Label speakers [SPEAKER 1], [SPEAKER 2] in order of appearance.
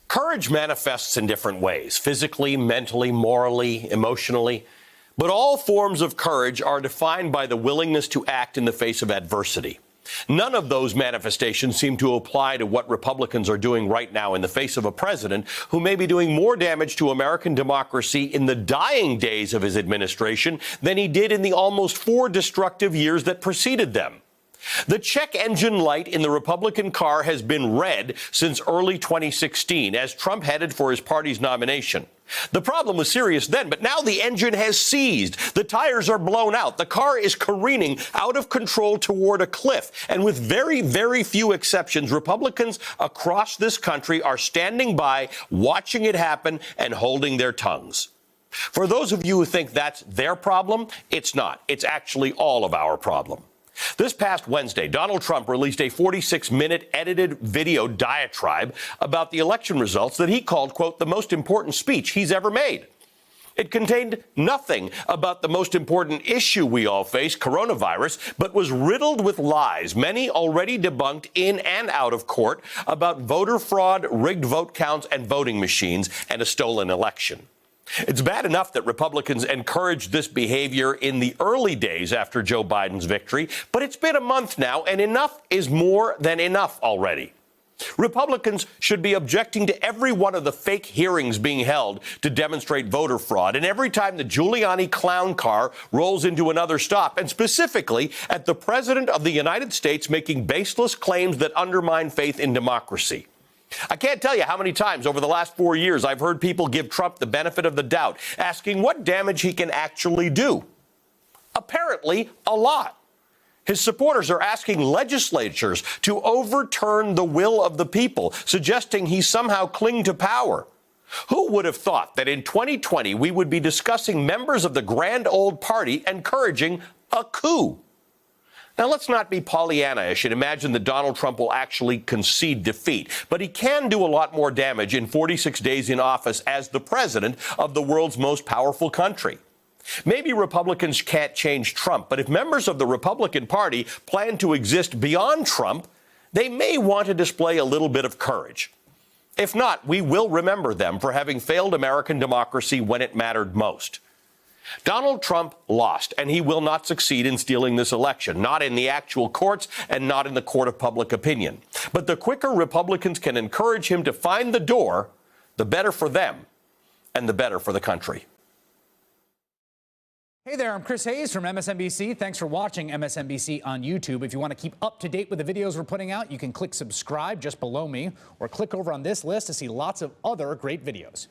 [SPEAKER 1] Courage manifests in different ways, physically, mentally, morally, emotionally. But all forms of courage are defined by the willingness to act in the face of adversity. None of those manifestations seem to apply to what Republicans are doing right now in the face of a president who may be doing more damage to American democracy in the dying days of his administration than he did in the almost 4 destructive years that preceded them. The check engine light in the Republican car has been red since early 2016 as Trump headed for his party's nomination. The problem was serious then, but now the engine has seized. The tires are blown out. The car is careening out of control toward a cliff. And with very, very few exceptions, Republicans across this country are standing by, watching it happen, and holding their tongues. For those of you who think that's their problem, it's not. It's actually all of our problem. This past Wednesday, Donald Trump released a 46-minute edited video diatribe about the election results that he called, quote, the most important speech he's ever made. It contained nothing about the most important issue we all face, coronavirus, but was riddled with lies, many already debunked in and out of court, about voter fraud, rigged vote counts, and voting machines, and a stolen election. It's bad enough that Republicans encouraged this behavior in the early days after Joe Biden's victory, but it's been a month now, and enough is more than enough already. Republicans should be objecting to every one of the fake hearings being held to demonstrate voter fraud, and every time the Giuliani clown car rolls into another stop, and specifically at the President of the United States making baseless claims that undermine faith in democracy. I can't tell you how many times over the last 4 years I've heard people give Trump the benefit of the doubt, asking what damage he can actually do. Apparently, a lot. His supporters are asking legislatures to overturn the will of the people, suggesting he somehow cling to power. Who would have thought that in 2020 we would be discussing members of the grand old party encouraging a coup? Now, let's not be Pollyanna-ish and imagine that Donald Trump will actually concede defeat. But he can do a lot more damage in 46 days in office as the president of the world's most powerful country. Maybe Republicans can't change Trump, but if members of the Republican Party plan to exist beyond Trump, they may want to display a little bit of courage. If not, we will remember them for having failed American democracy when it mattered most. Donald Trump lost, and he will not succeed in stealing this election, not in the actual courts and not in the court of public opinion. But the quicker Republicans can encourage him to find the door, the better for them and the better for the country.
[SPEAKER 2] Hey there, I'm Chris Hayes from MSNBC. Thanks for watching MSNBC on YouTube. If you want to keep up to date with the videos we're putting out, you can click subscribe just below me or click over on this list to see lots of other great videos.